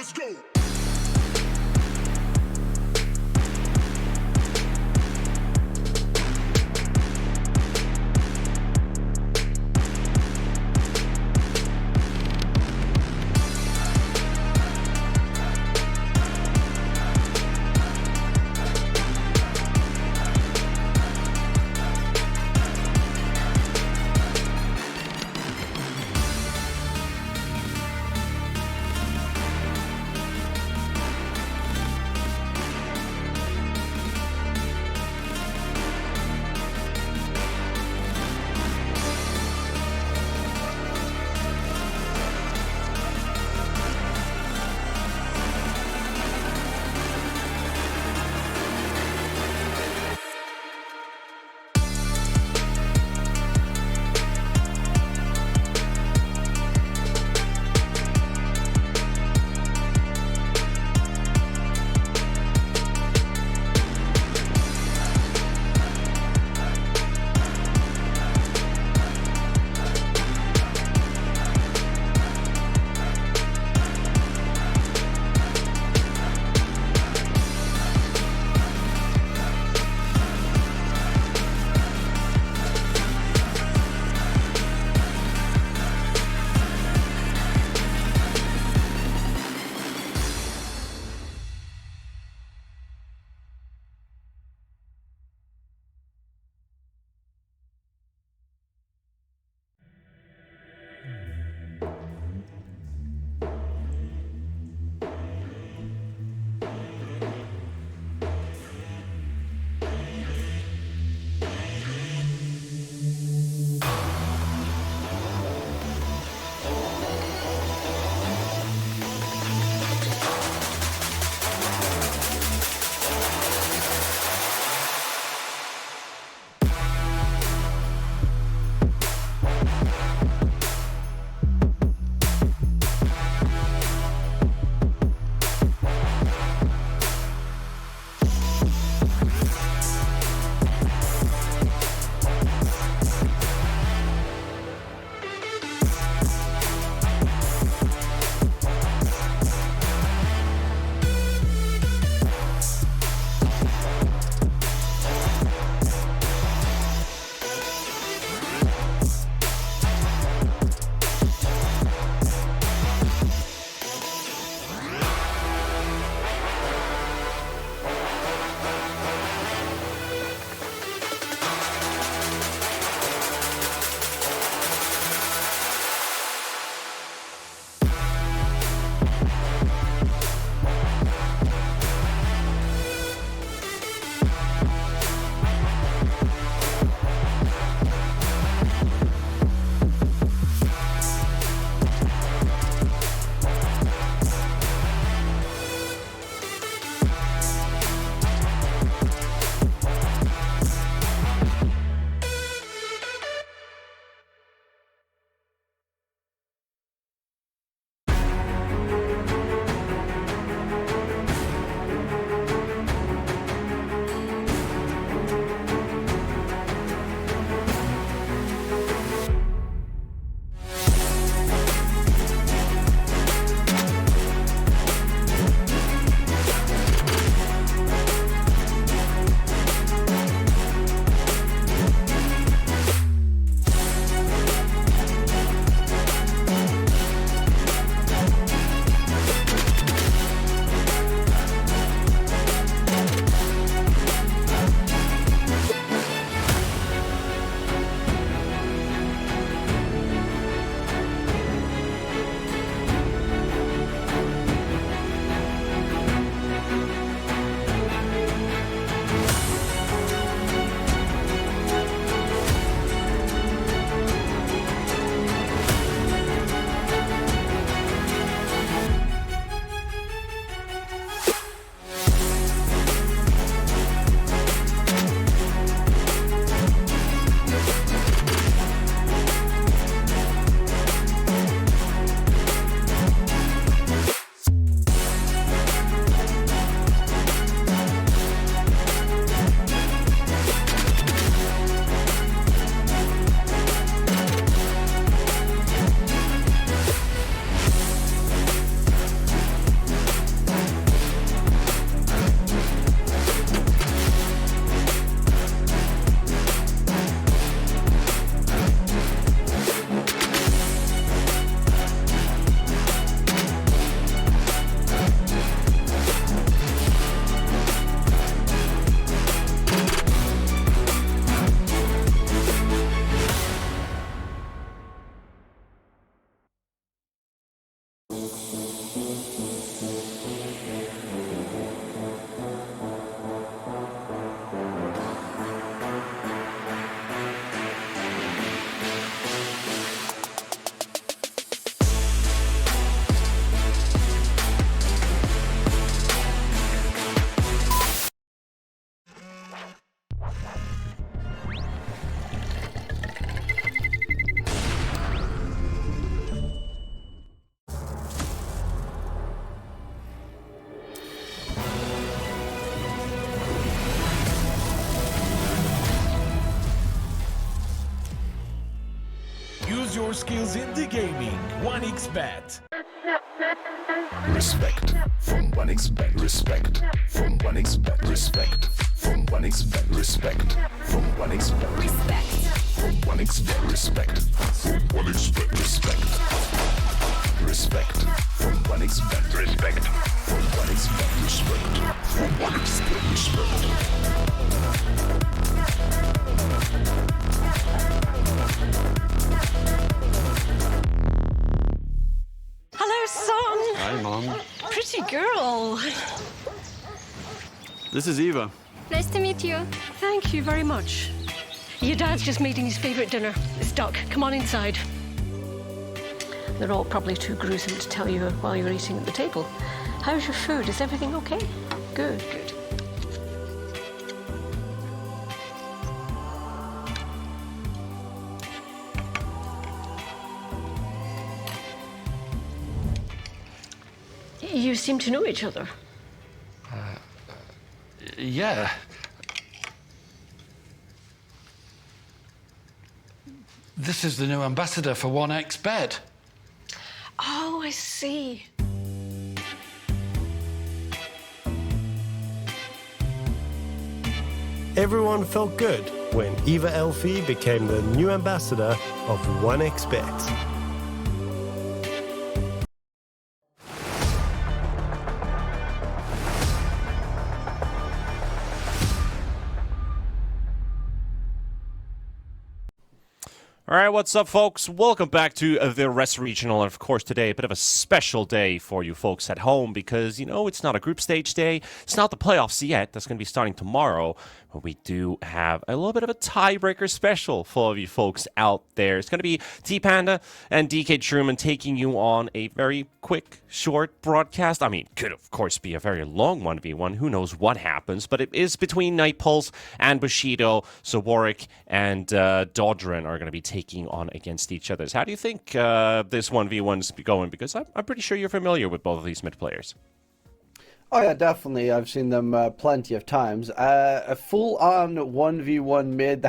Let's go. skills in the gaming. 1xBet. Respect from 1xBet. Respect from 1xBet. Respect from 1xBet. Respect from 1xBet. Respect. From 1xBet. Respect from 1xBet. Respect. Respect from 1xBet. Respect from 1xBet. Respect from 1xBet. Respect. Hello, son. Hi, Mom. Pretty girl. This is Eva. Nice to meet you. Thank you very much. Your dad's just making his favourite dinner. It's duck. Come on inside. They're all probably too gruesome to tell you while you're eating at the table. How's your food? Is everything okay? Good, good. You seem to know each other. Yeah. This is the new ambassador for 1xBet. Oh, I see. Everyone felt good when Eva Elfie became the new ambassador of 1xBet. All right, what's up, folks? Welcome back to the Rest Regional. And, of course, today, a bit of a special day for you folks at home because, you know, it's not a group stage day. It's not the playoffs yet. That's going to be starting tomorrow. But we do have a little bit of a tiebreaker special for all of you folks out there. It's going to be T-Panda and DK Truman taking you on a very quick, short broadcast. I mean, could, of course, be a very long 1v1. Who knows what happens? But it is between Night Pulse and Bushido. So Warwick and Dodrin are going to be taking on against each other. How do you think this 1v1 is going? Because I'm pretty sure you're familiar with both of these mid players. Oh yeah, definitely. I've seen them plenty of times. A full-on 1v1 mid,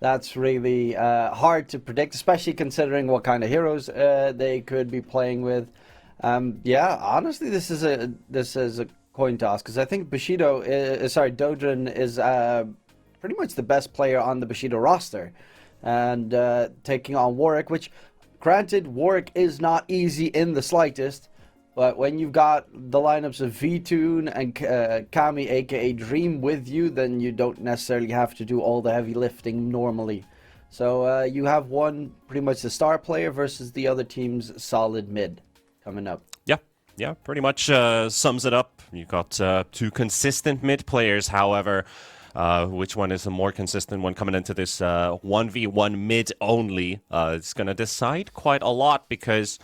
that's really hard to predict, especially considering what kind of heroes they could be playing with. Yeah, honestly, this is a coin toss because I think Dodrin is pretty much the best player on the Bushido roster, and taking on Warwick, which, granted, Warwick is not easy in the slightest. But when you've got the lineups of V-Tune and Kami, aka Dream, with you, then you don't necessarily have to do all the heavy lifting normally. So you have one, pretty much the star player versus the other team's solid mid coming up. Yeah, pretty much sums it up. You've got two consistent mid players, however. Which one is the more consistent one coming into this 1v1 mid only? It's going to decide quite a lot because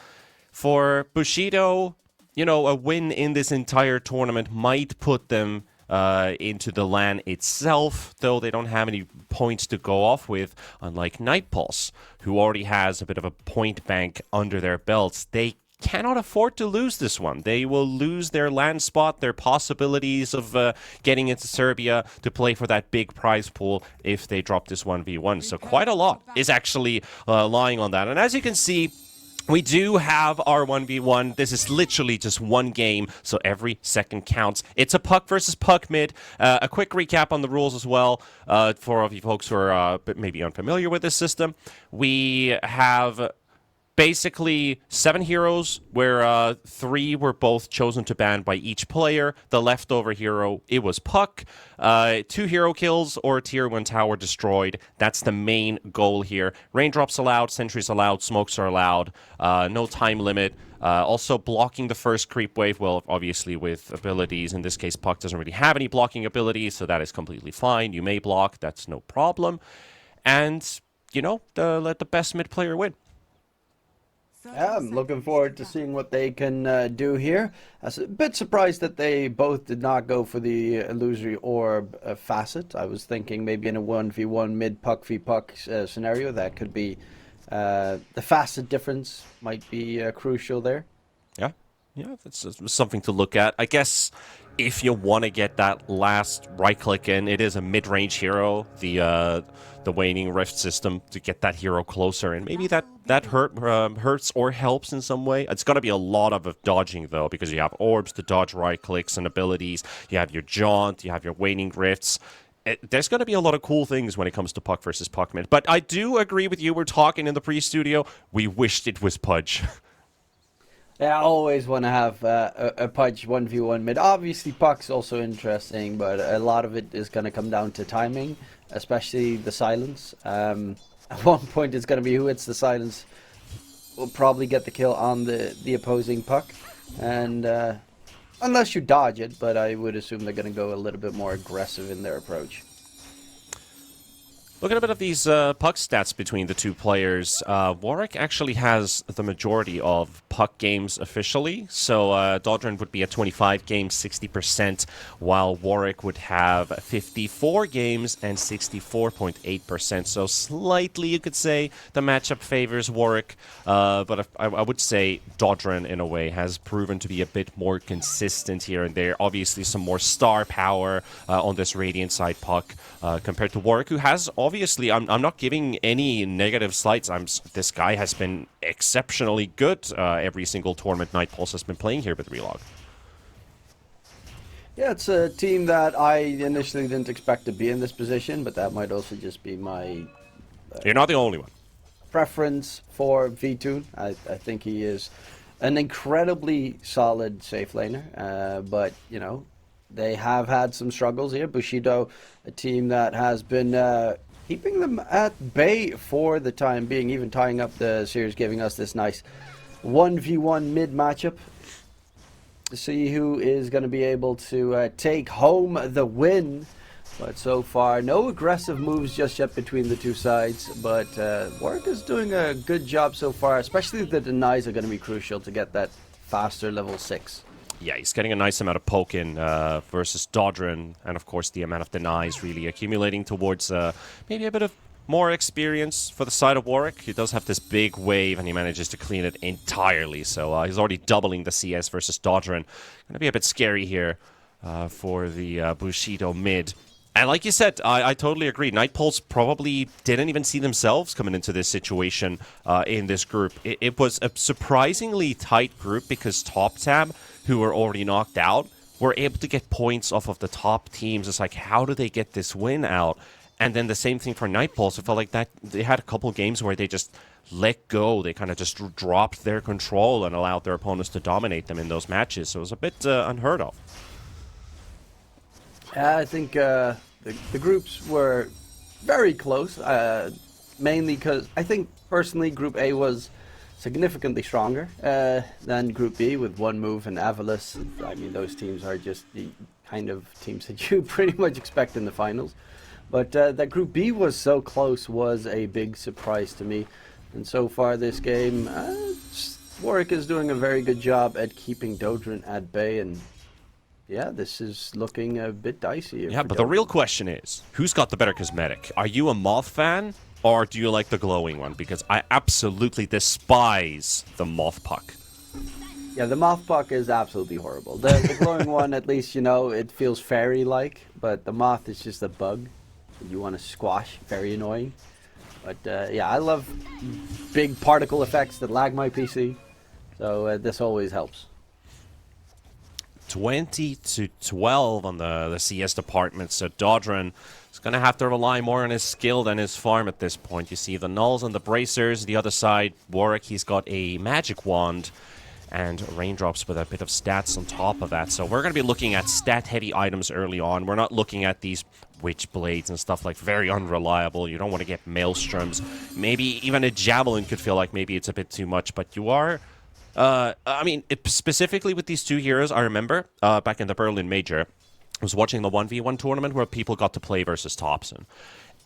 for Bushido, you know, a win in this entire tournament might put them into the LAN itself, though they don't have any points to go off with, unlike Night Pulse, who already has a bit of a point bank under their belts. They cannot afford to lose this one. They will lose their LAN spot, their possibilities of getting into Serbia to play for that big prize pool if they drop this 1v1. So quite a lot is actually lying on that. And as you can see, we do have our 1v1. This is literally just one game, so every second counts. It's a puck versus puck mid. A quick recap on the rules as well for all of you folks who are maybe unfamiliar with this system. We have basically 7 heroes, where 3 were both chosen to ban by each player. The leftover hero, it was Puck. 2 hero kills or tier 1 tower destroyed. That's the main goal here. Raindrops allowed, sentries allowed, smokes are allowed. No time limit. Also blocking the first creep wave, well, obviously with abilities. In this case, Puck doesn't really have any blocking abilities, so that is completely fine. You may block, that's no problem. And, you know, let the best mid player win. Yeah, I'm looking forward to seeing what they can do here. I was a bit surprised that they both did not go for the illusory orb facet. I was thinking maybe in a 1v1 mid puck v puck scenario that could be the facet difference might be crucial there. Yeah. Yeah, that's something to look at. I guess if you want to get that last right click in, it is a mid-range hero, the waning rift system, to get that hero closer, and maybe that hurts or helps in some way. It's going to be a lot of dodging though, because you have orbs to dodge right clicks and abilities. You have your jaunt, you have your waning rifts. There's going to be a lot of cool things when it comes to puck versus puck mid. But I do agree with you. We're talking in the pre-studio. We wished it was Pudge. Yeah, I always want to have a Pudge 1v1 mid. Obviously, puck's also interesting, but a lot of it is going to come down to timing, especially the silence. At one point, it's going to be who hits the silence will probably get the kill on the opposing puck. And unless you dodge it, but I would assume they're going to go a little bit more aggressive in their approach. Look at a bit of these puck stats between the two players. Warwick actually has the majority of puck games officially. So Dodrin would be at 25 games, 60%, while Warwick would have 54 games and 64.8%. So slightly, you could say, the matchup favors Warwick. But I would say Dodrin, in a way, has proven to be a bit more consistent here and there. Obviously, some more star power on this Radiant side puck compared to Warwick, who has obviously, I'm not giving any negative slights. This guy has been exceptionally good every single tournament Nightpulse has been playing here with Relog. Yeah, it's a team that I initially didn't expect to be in this position, but that might also just be my You're not the only one. preference for V2. I think he is an incredibly solid safe laner, but, you know, they have had some struggles here. Bushido, a team that has been keeping them at bay for the time being, even tying up the series, giving us this nice 1v1 mid matchup to see who is going to be able to take home the win. But so far, no aggressive moves just yet between the two sides. But Warwick is doing a good job so far, especially the denies are going to be crucial to get that faster level 6. Yeah, he's getting a nice amount of poke in versus Dodrin, and of course the amount of denies really accumulating towards maybe a bit of more experience for the side of Warwick. He does have this big wave, and he manages to clean it entirely, so he's already doubling the CS versus Dodrin. Going to be a bit scary here for the Bushido mid. And like you said, I totally agree. Nightpulse probably didn't even see themselves coming into this situation in this group. It was a surprisingly tight group because Top Tab, who were already knocked out, were able to get points off of the top teams. It's like, how do they get this win out? And then the same thing for Nightpulse. It felt like that they had a couple games where they just let go. They kind of just dropped their control and allowed their opponents to dominate them in those matches. So it was a bit unheard of. I think the groups were very close, mainly because I think personally Group A was significantly stronger than Group B with One Move and Avalis. I mean, those teams are just the kind of teams that you pretty much expect in the finals. But that Group B was so close was a big surprise to me. And so far this game, Warwick is doing a very good job at keeping Dodrin at bay, and yeah, this is looking a bit dicey. Yeah, but the real question is, who's got the better cosmetic? Are you a Moth fan, or do you like the glowing one? Because I absolutely despise the Moth puck. Yeah, the Moth puck is absolutely horrible. The glowing one, at least, you know, it feels fairy-like, but the Moth is just a bug that you want to squash. Very annoying. But yeah, I love big particle effects that lag my PC, so this always helps. 20-12 on the CS department, so Dodrin is going to have to rely more on his skill than his farm at this point. You see the nulls and the bracers. The other side, Warwick, he's got a magic wand and raindrops with a bit of stats on top of that. So we're going to be looking at stat-heavy items early on. We're not looking at these witch blades and stuff like very unreliable. You don't want to get maelstroms. Maybe even a javelin could feel like maybe it's a bit too much, but you are... I mean, specifically with these two heroes, I remember back in the Berlin Major, I was watching the 1v1 tournament where people got to play versus Thompson.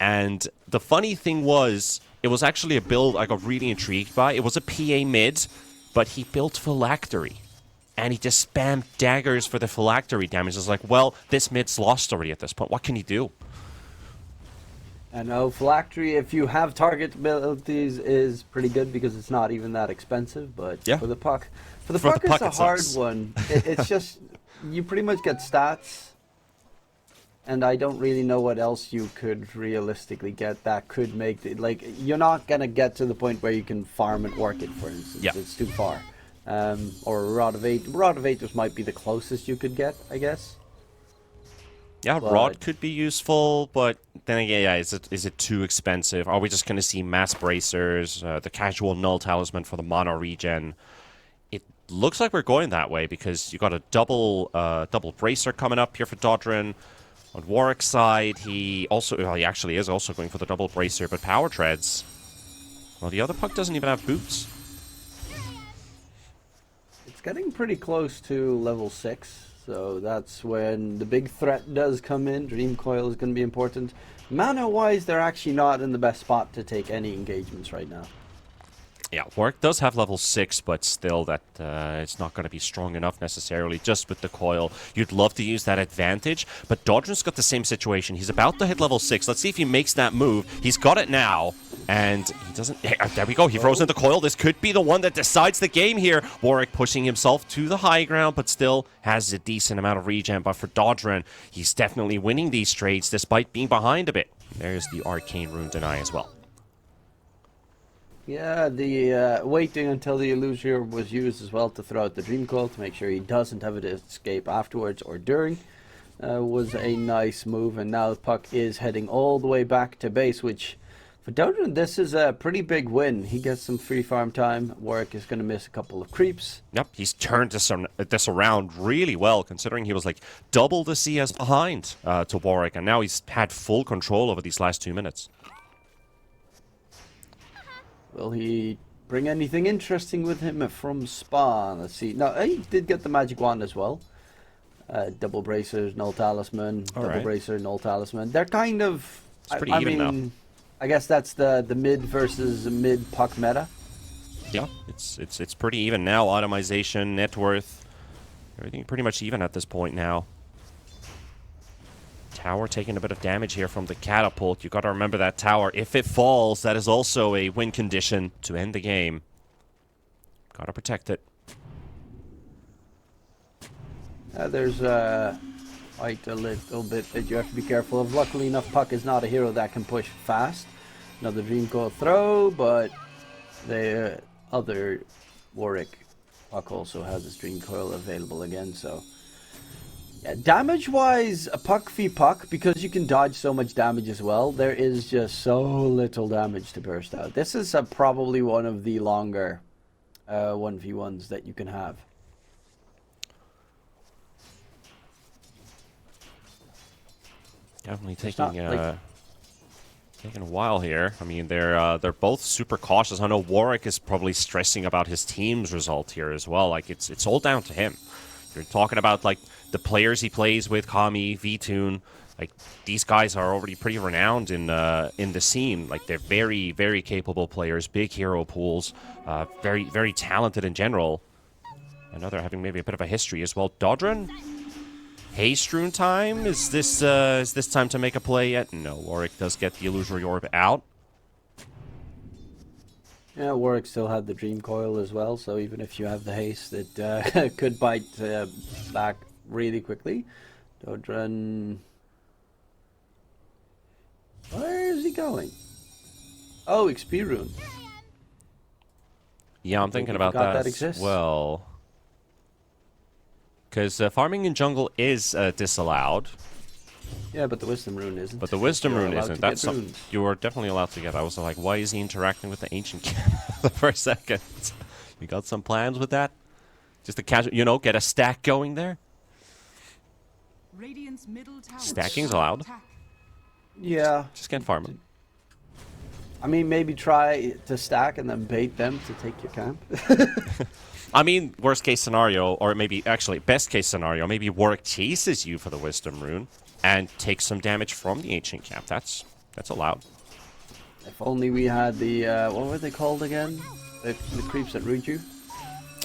And the funny thing was, it was actually a build I got really intrigued by. It was a PA mid, but he built phylactery. And he just spammed daggers for the phylactery damage. It's like, well, this mid's lost already at this point. What can he do? I know Phylactery, if you have target abilities, is pretty good because it's not even that expensive. But Yeah. for the puck, For the puck, puck, it's a it hard sucks. one. It's just you pretty much get stats, and I don't really know what else you could realistically get that could make it. Like you're not gonna get to the point where you can farm and work it, for instance. Yeah. It's too far. Or Rod of Eight. Rod of Eight might be the closest you could get, I guess. Yeah, But- Rod could be useful, but then again, yeah, is it too expensive? Are we just going to see mass bracers, the casual null talisman for the mono regen? It looks like we're going that way because you got a double bracer coming up here for Dodrin. On Warwick's side, he actually is also going for the double bracer, but power treads. Well, the other puck doesn't even have boots. It's getting pretty close to level 6, so that's when the big threat does come in. Dream Coil is going to be important. Mana-wise, they're actually not in the best spot to take any engagements right now. Yeah, Warwick does have level 6, but still that it's not going to be strong enough necessarily just with the coil. You'd love to use that advantage, but Dodrin's got the same situation. He's about to hit level 6. Let's see if he makes that move. He's got it now, and he doesn't... There we go. He throws in the coil. This could be the one that decides the game here. Warwick pushing himself to the high ground, but still has a decent amount of regen. But for Dodrin, he's definitely winning these trades despite being behind a bit. There's the Arcane Rune Deny as well. Yeah, the waiting until the Illusion was used as well to throw out the Dream Coil to make sure he doesn't have it escape afterwards or during was a nice move. And now the puck is heading all the way back to base, which for Dodrin, this is a pretty big win. He gets some free farm time. Warwick is going to miss a couple of creeps. Yep, he's turned this around really well, considering he was like double the CS behind to Warwick, and now he's had full control over these last 2 minutes. Will he bring anything interesting with him from Spawn? Let's see. No, he did get the magic wand as well. Double bracers, null talisman, All double right. bracer, null talisman. They're kind of... It's pretty even now. I guess that's the mid versus mid puck meta. Yeah, it's pretty even now. Automation, net worth, everything pretty much even at this point now. Tower taking a bit of damage here from the catapult. You got to remember that tower. If it falls, that is also a win condition to end the game. Got to protect it. There's quite a little bit that you have to be careful of. Luckily enough, Puck is not a hero that can push fast. Another Dream Coil throw, but the other Warwick Puck also has his Dream Coil available again, so... Yeah, damage-wise, a Puck v Puck, because you can dodge so much damage as well, there is just so little damage to burst out. This is probably one of the longer 1v1s that you can have. Definitely It's not taking like- taking a while here. I mean, they're both super cautious. I know Warwick is probably stressing about his team's result here as well. Like it's all down to him. You're talking about like the players he plays with, Kami, V-Tune. Like these guys are already pretty renowned in the scene. Like they're very, very capable players, big hero pools, very, very talented in general. I know they're having maybe a bit of a history as well. Dodrin, haste rune time. Is this time to make a play yet? No. Warwick does get the illusory orb out. Yeah, Warwick still had the Dream Coil as well, so even if you have the haste, it could bite back really quickly. Dodrin... Where is he going? Oh, XP rune. Yeah, I'm thinking we about forgot that that as exists. well. Because farming in jungle is disallowed, Yeah, but the Wisdom rune isn't. but the wisdom You're rune allowed isn't. to That's get something runes. you are definitely allowed to get. I was like, why is he interacting with the ancient camp for a second? You got some plans with that? Just to casual, get a stack going there? Radiant's middle tower Stacking's allowed. attack. Yeah, Just can't farm him. I mean, maybe try to stack and then bait them to take your camp. I mean, worst case scenario, or maybe actually best case scenario, maybe Warwick chases you for the wisdom rune and takes some damage from the ancient camp. That's allowed. If only we had the, what were they called again? The creeps that root you?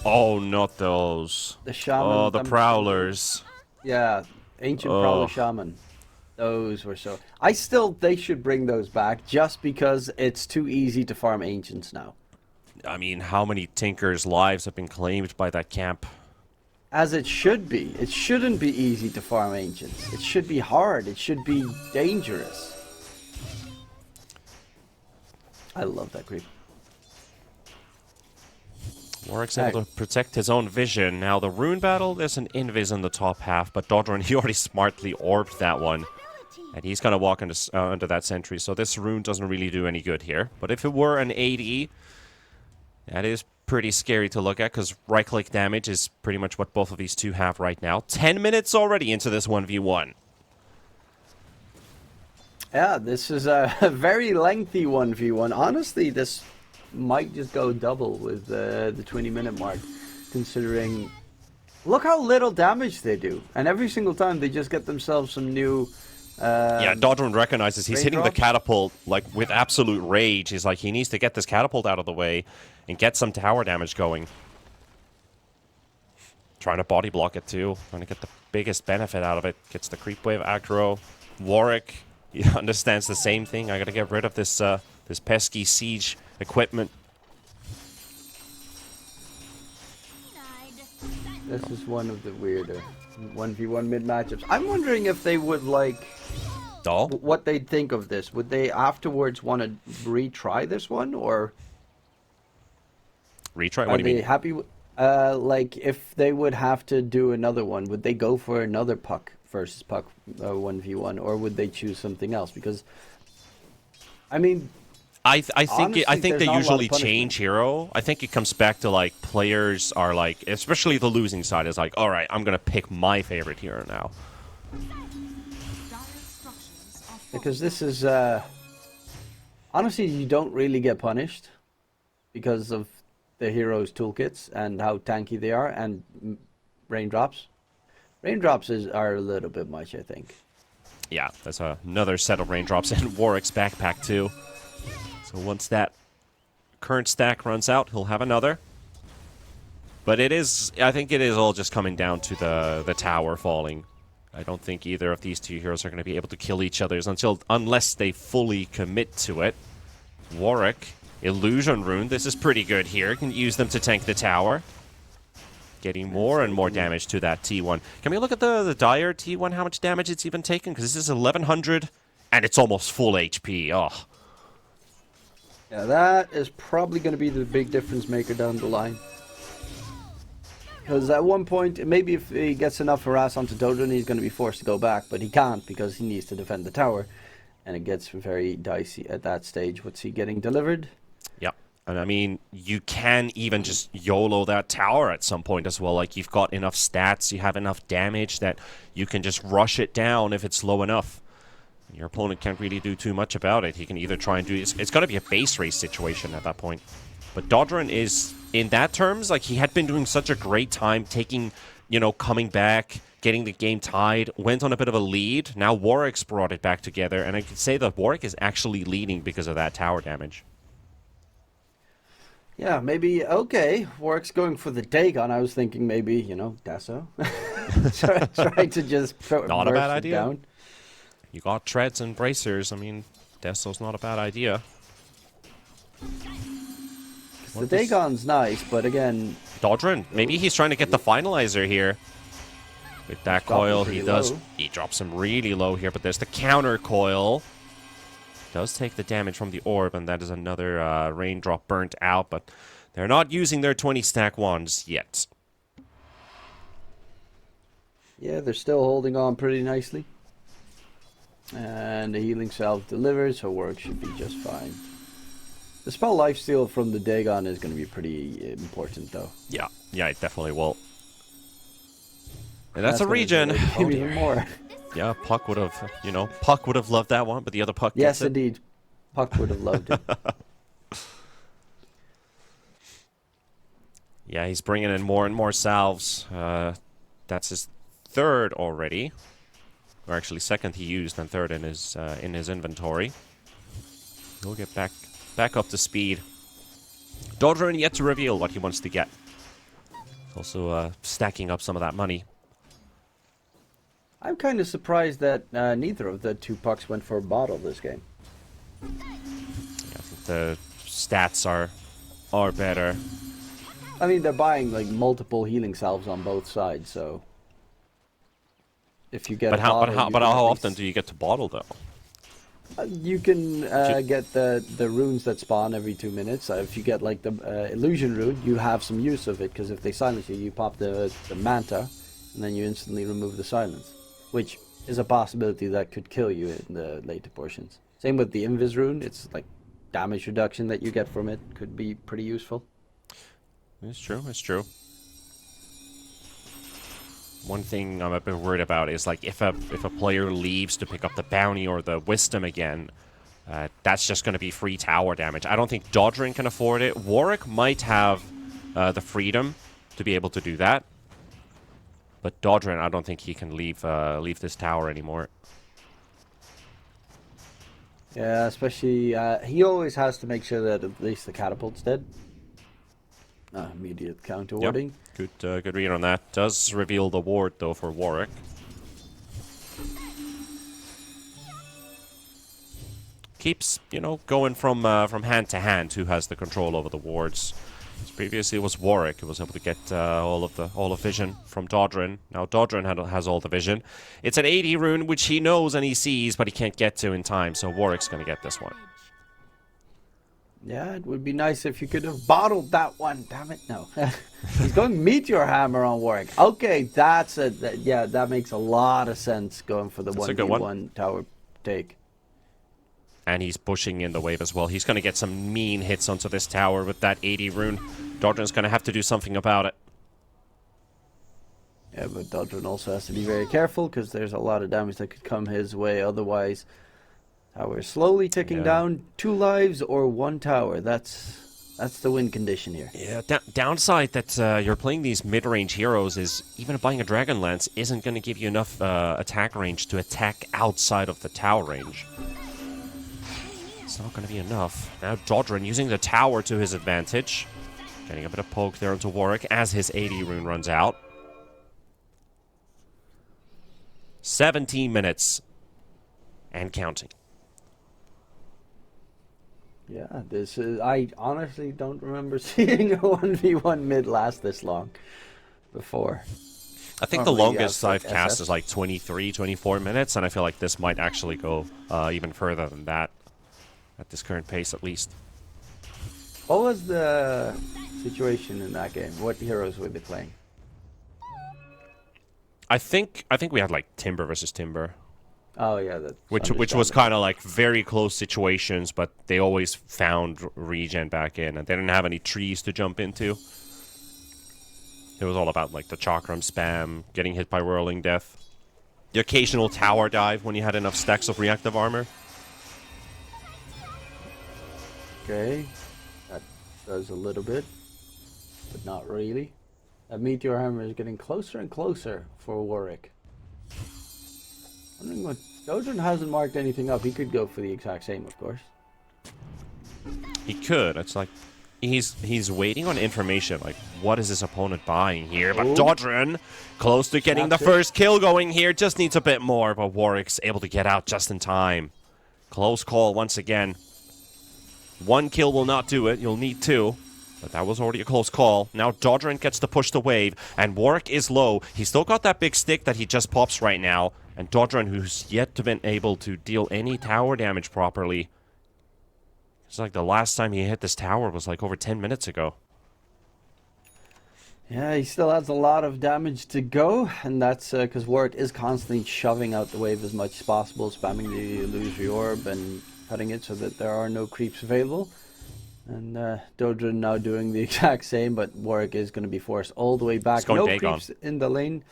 Oh, not those. The shaman. Oh, the prowlers. Yeah, ancient Oh. prowler shaman. Those were so. They should bring those back just because it's too easy to farm ancients now. I mean, how many Tinkers' lives have been claimed by that camp? As it should be. It shouldn't be easy to farm ancients. It should be hard. It should be dangerous. I love that creep. Warwick's able to protect his own vision. Now, the rune battle, there's an invis in the top half, but Dodron, he already smartly orbed that one. And he's going to walk under that sentry, so this rune doesn't really do any good here. But if it were an AD, that is pretty scary to look at, because right-click damage is pretty much what both of these two have right now. 10 minutes already into this 1v1. Yeah, this is a very lengthy 1v1. Honestly, this might just go double with the 20-minute mark, considering... Look how little damage they do. And every single time they just get themselves some new... yeah, Dodron recognizes he's hitting the catapult like with absolute rage. He's like, he needs to get this catapult out of the way and get some tower damage going. Trying to body block it too. Trying to get the biggest benefit out of it. Gets the creep wave aggro. Warwick, he understands the same thing. I gotta get rid of this this pesky siege equipment. This is one of the weirder 1v1 mid matchups. I'm wondering if they would like... what they'd think of this. Would they afterwards want to retry this one, or... Retry? What do you mean? Happy with, like, if they would have to do another one, would they go for another puck versus puck 1v1, or would they choose something else? Because, I mean... I think they usually punishment. change hero. I think it comes back to like players are like, especially the losing side is like, all right, I'm gonna pick my favorite hero now. Because this is honestly, you don't really get punished because of the heroes' toolkits and how tanky they are, and raindrops. Raindrops are a little bit much, I think. Yeah, there's another set of raindrops in Warwick's backpack too. So once that current stack runs out, he'll have another. But I think it is all just coming down to the tower falling. I don't think either of these two heroes are going to be able to kill each other unless they fully commit to it. Warwick, Illusion Rune, this is pretty good here. Can use them to tank the tower. Getting more and more damage to that T1. Can we look at the Dire T1, how much damage it's even taken? Because this is 1100, and it's almost full HP. Oh. Yeah, that is probably going to be the big difference maker down the line. Because at one point, maybe if he gets enough harass onto Dodron, he's going to be forced to go back, but he can't because he needs to defend the tower. And it gets very dicey at that stage. What's he getting delivered? Yep. And I mean, you can even just YOLO that tower at some point as well. Like, you've got enough stats, you have enough damage that you can just rush it down if it's low enough. Your opponent can't really do too much about it. He can either try and do... It's going to be a base race situation at that point. But Dodron is, in that terms, like, he had been doing such a great time taking, you know, coming back, getting the game tied, went on a bit of a lead. Now Warwick's brought it back together, and I could say that Warwick is actually leading because of that tower damage. Yeah, maybe, okay, Warwick's going for the Dagon. I was thinking maybe, you know, Dasso. Trying to just not a bad idea. Down. You got treads and bracers. I mean, Desso's not a bad idea. The Dagon's nice, but again... Dodron, maybe he's trying to get the finalizer here. With that coil, he does... Low. He drops him really low here, but there's the counter coil. Does take the damage from the orb, and that is another raindrop burnt out, but they're not using their 20-stack wands yet. Yeah, they're still holding on pretty nicely. And the healing salve delivers, so Warwick should be just fine. The spell lifesteal from the Dagon is going to be pretty important, though. Yeah, it definitely will. And that's a regen. Even more. Yeah, Puck would have, you know, Puck would have loved that one, but the other Puck Yes, gets it. indeed. Puck would have loved it. Yeah, he's bringing in more and more salves. That's his third already. Or actually second he used and third in his inventory. He'll get back up to speed. Dodron yet to reveal what he wants to get. Also stacking up some of that money. I'm kind of surprised that neither of the two pucks went for a bottle this game. Yeah, I think the stats are better. I mean, they're buying like multiple healing salves on both sides, so if you get But a how bottle, you can at how least- often do you get to bottle though? You can get the runes that spawn every 2 minutes. If you get like the illusion rune, you have some use of it, because if they silence you, you pop the manta, and then you instantly remove the silence, which is a possibility that could kill you in the later portions. Same with the invis rune. It's like damage reduction that you get from it could be pretty useful. It's true. It's true. One thing I'm a bit worried about is like if a player leaves to pick up the bounty or the wisdom again, that's just going to be free tower damage. I don't think Dodrin can afford it. Warwick might have the freedom to be able to do that, but Dodrin, I don't think he can leave this tower anymore. Yeah, especially he always has to make sure that at least the catapult's dead. Immediate counter warding. Good read on that. Does reveal the ward though for Warwick. Keeps, you know, going from hand to hand. Who has the control over the wards? Previously it was Warwick who was able to get all of vision from Dodrin. Now Dodrin has all the vision. It's an 80 rune which he knows and he sees, but he can't get to in time. So Warwick's gonna get this one. Yeah, it would be nice if you could have bottled that one. Damn it, no. He's going Meteor Hammer on Warwick. Okay, yeah, that makes a lot of sense going for the That's a good one. 1v1 tower take. And he's pushing in the wave as well. He's going to get some mean hits onto this tower with that 80 rune. Dodrin's going to have to do something about it. Yeah, but Dodrin also has to be very careful, because there's a lot of damage that could come his way. Otherwise, tower slowly ticking down. 2 lives or 1 tower. That's the win condition here. Yeah, downside that you're playing these mid-range heroes is even buying a Dragon Lance isn't going to give you enough attack range to attack outside of the tower range. It's not going to be enough. Now Dodrin using the tower to his advantage. Getting a bit of poke there into Warwick as his 80 rune runs out. 17 minutes. And counting. Yeah, this is... I honestly don't remember seeing a 1v1 mid last this long before. I think the longest I've cast is like 23, 24 minutes, and I feel like this might actually go even further than that. At this current pace, at least. What was the situation in that game? What heroes were they playing? I think we had like Timber versus Timber. Oh yeah, that's which was kind of like very close situations, but they always found regen back in, and they didn't have any trees to jump into. It was all about like the chakram spam, getting hit by whirling death, the occasional tower dive when you had enough stacks of reactive armor. Okay, that does a little bit, but not really. That Meteor Hammer is getting closer and closer for Warwick. Wondering what... Dodrin hasn't marked anything up. He could go for the exact same, of course. He could. It's like he's waiting on information. Like, what is his opponent buying here? But Dodrin, close to getting the first kill going here. Just needs a bit more, but Warwick's able to get out just in time. Close call once again. 1 kill will not do it. You'll need 2. But that was already a close call. Now Dodrin gets to push the wave, and Warwick is low. He's still got that big stick that he just pops right now. And Dodrin, who's yet to been able to deal any tower damage properly. It's like the last time he hit this tower was like over 10 minutes ago. Yeah, he still has a lot of damage to go, and that's because Warwick is constantly shoving out the wave as much as possible, spamming the illusory orb and cutting it so that there are no creeps available. And Dodrin now doing the exact same, but Warwick is going to be forced all the way back. No Dagon. creeps in the lane.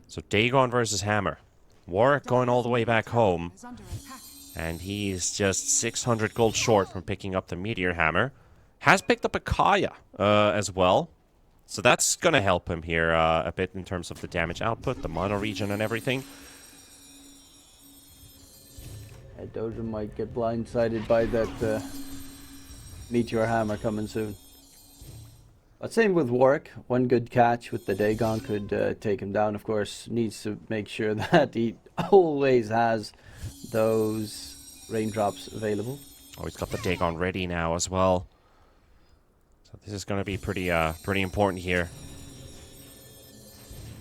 So Dagon versus Hammer. Warwick going all the way back home. And he's just 600 gold short from picking up the Meteor Hammer. Has picked up a Kaya as well. So that's going to help him here a bit in terms of the damage output, the mono region and everything. Dodrin might get blindsided by that Meteor Hammer coming soon. But same with Warwick. One good catch with the Dagon could take him down. Of course, needs to make sure that he always has those raindrops available. Oh, he's got the Dagon ready now as well. So this is going to be pretty important here.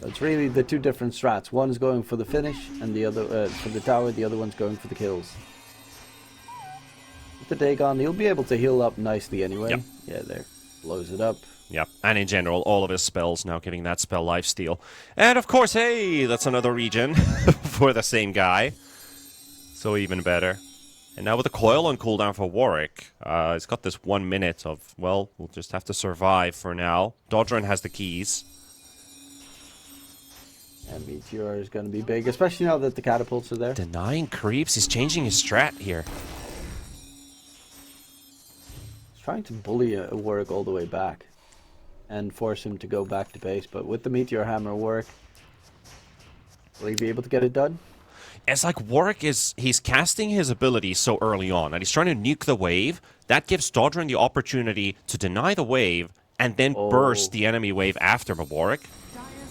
It's really the two different strats. One's going for the finish, and the other for the tower. The other one's going for the kills. With the Dagon, he'll be able to heal up nicely anyway. Yep. Yeah, there. Blows it up. Yep, and in general, all of his spells now giving that spell lifesteal. And of course, hey, that's another regen for the same guy. So even better. And now with the coil on cooldown for Warwick, it's got this 1 minute of, well, we'll just have to survive for now. Dodron has the keys. And Meteor is going to be big, especially now that the catapults are there. Denying creeps, he's changing his strat here. He's trying to bully a Warwick all the way back and force him to go back to base, but with the Meteor Hammer Warwick, will he be able to get it done? It's like Warwick he's casting his ability so early on, and he's trying to nuke the wave. That gives Dodron the opportunity to deny the wave and then burst the enemy wave after Warwick.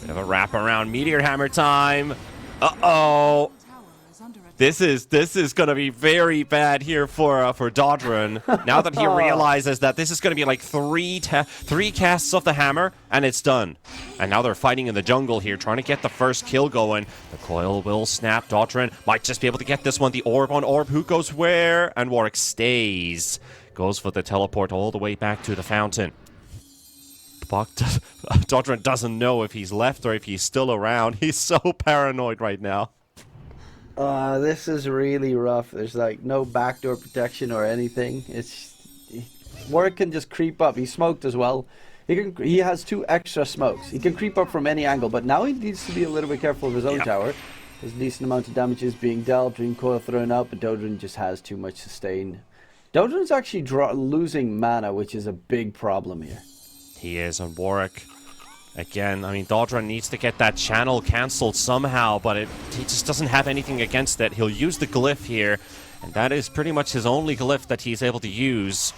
Bit of a wraparound Meteor Hammer time. Uh-oh. This is going to be very bad here for Dodron. Now that he realizes that this is going to be like three casts of the hammer, and it's done. And now they're fighting in the jungle here, trying to get the first kill going. The coil will snap. Dodron might just be able to get this one. The orb on orb. Who goes where? And Warwick stays. Goes for the teleport all the way back to the fountain. Dodron doesn't know if he's left or if he's still around. He's so paranoid right now. This is really rough. There's like no backdoor protection or anything. Warwick can just creep up. He's smoked as well. He has 2 extra smokes. He can creep up from any angle, but now he needs to be a little bit careful of his own tower. There's a decent amount of damage is being dealt. Dream Coil thrown out, but Dodron just has too much sustain. Dodron's actually losing mana, which is a big problem here. He is on Warwick. Again, I mean, Dodron needs to get that channel cancelled somehow, but he just doesn't have anything against it. He'll use the glyph here, and that is pretty much his only glyph that he's able to use.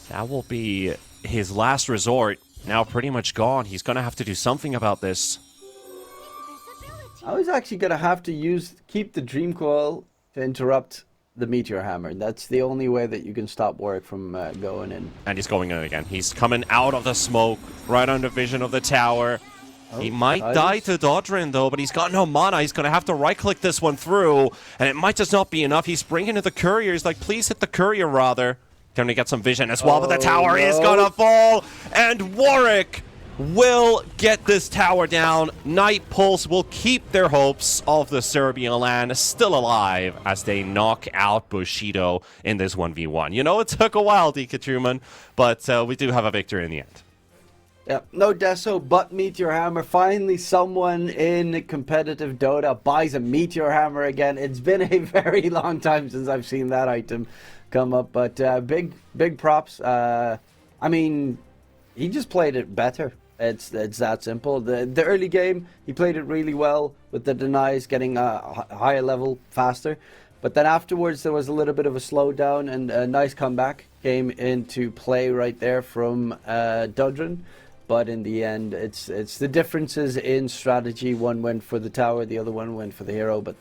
That will be his last resort. Now pretty much gone. He's going to have to do something about this. I was actually going to have to keep the Dream Coil to interrupt the Meteor Hammer. That's the only way that you can stop Warwick from going in. And he's going in again. He's coming out of the smoke, right under vision of the tower. He might die to Dodron, though, but he's got no mana. He's going to have to right-click this one through, and it might just not be enough. He's bringing in the courier. He's like, please hit the courier, rather. Going to get some vision as well, but the tower is going to fall, and Warwick will get this tower down. Night Pulse will keep their hopes of the Serbian land still alive as they knock out Bushido in this 1v1. You know, it took a while, DK Truman, but we do have a victory in the end. Yeah, no Deso, but Meteor Hammer. Finally, someone in competitive Dota buys a Meteor Hammer again. It's been a very long time since I've seen that item come up, but big props. I mean, he just played it better. It's that simple. The early game, he played it really well with the denies, getting a higher level faster. But then afterwards, there was a little bit of a slowdown, and a nice comeback came into play right there from Dodron. But in the end, it's the differences in strategy. One went for the tower, the other one went for the hero. But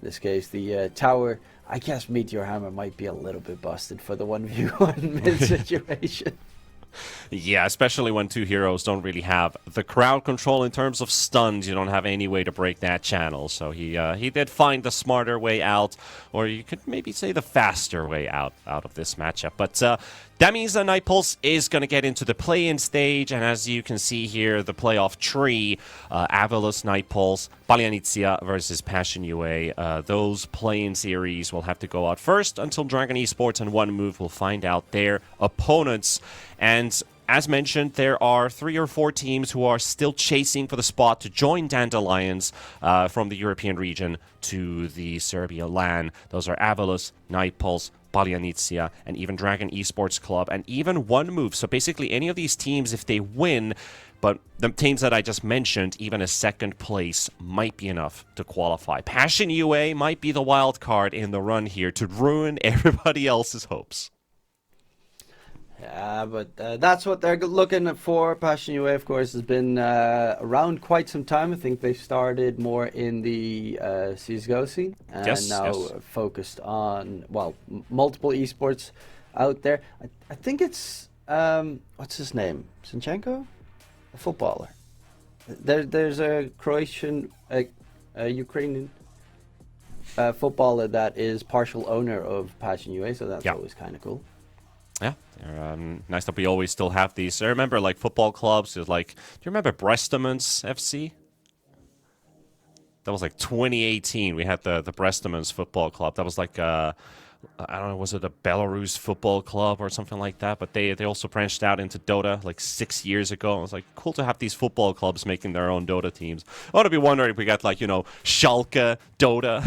in this case, the tower, I guess Meteor Hammer might be a little bit busted for the 1v1 mid situation. Yeah, especially when 2 heroes don't really have the crowd control in terms of stuns. You don't have any way to break that channel. So he did find the smarter way out, or you could maybe say the faster way out of this matchup. But that means that Night Pulse is going to get into the play-in stage, and as you can see here, the playoff tree, Avalus, Night Pulse, Paljanitsia versus Passion UA. Those play-in series will have to go out first until Dragon Esports and One Move will find out their opponents. And as mentioned, there are 3 or 4 teams who are still chasing for the spot to join Dandelions from the European region to the Serbia LAN. Those are Avalus, Night Pulse, Paljanitsia, and even Dragon Esports Club, and even One Move. So basically any of these teams, if they win, but the teams that I just mentioned, even a second place might be enough to qualify. Passion UA might be the wild card in the run here to ruin everybody else's hopes. Yeah, but that's what they're looking for. Passion UA, of course, has been around quite some time. I think they started more in the CSGO scene and now focused on, well, multiple esports out there. I think it's, what's his name? Zinchenko? A footballer. There's a Croatian, Ukrainian footballer that is partial owner of Passion UA, so that's always kind of cool. Yeah, nice that we always still have these. I remember like football clubs. Is like, do you remember Brestemans FC? That was like 2018. We had the Brestemans football club. That was like I don't know, was it a Belarus football club or something like that? But they also branched out into Dota like 6 years ago. It was like cool to have these football clubs making their own Dota teams. I ought to be wondering if we got like, you know, Schalke Dota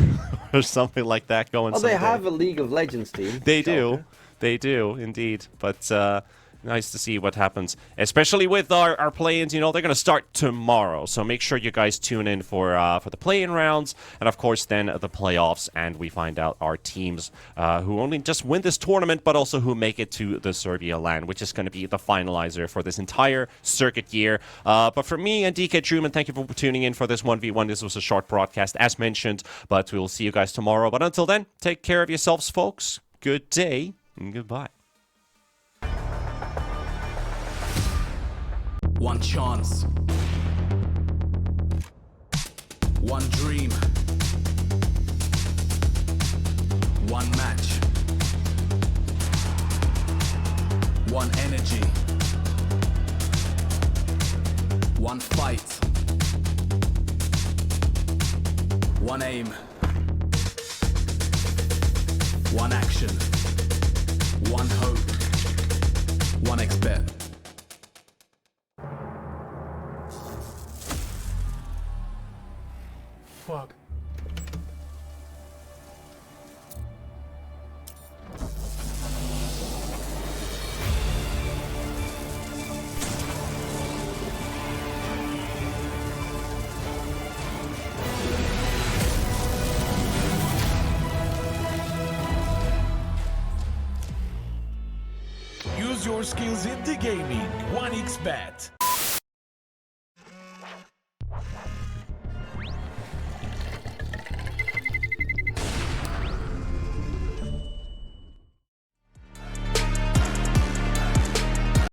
or something like that going. Well, they have a League of Legends team. They do. They do, indeed. But nice to see what happens, especially with our play-ins. You know, they're going to start tomorrow. So make sure you guys tune in for the play-in rounds. And, of course, then the playoffs. And we find out our teams who only just win this tournament, but also who make it to the Serbia LAN, which is going to be the finalizer for this entire circuit year. But for me and DK Truman, thank you for tuning in for this 1v1. This was a short broadcast, as mentioned. But we will see you guys tomorrow. But until then, take care of yourselves, folks. Good day. And goodbye. One chance. One dream. One match. One energy. One fight. One aim. One action. One hope. 1xBet. Fuck. Use your skills in the gaming. 1xBet.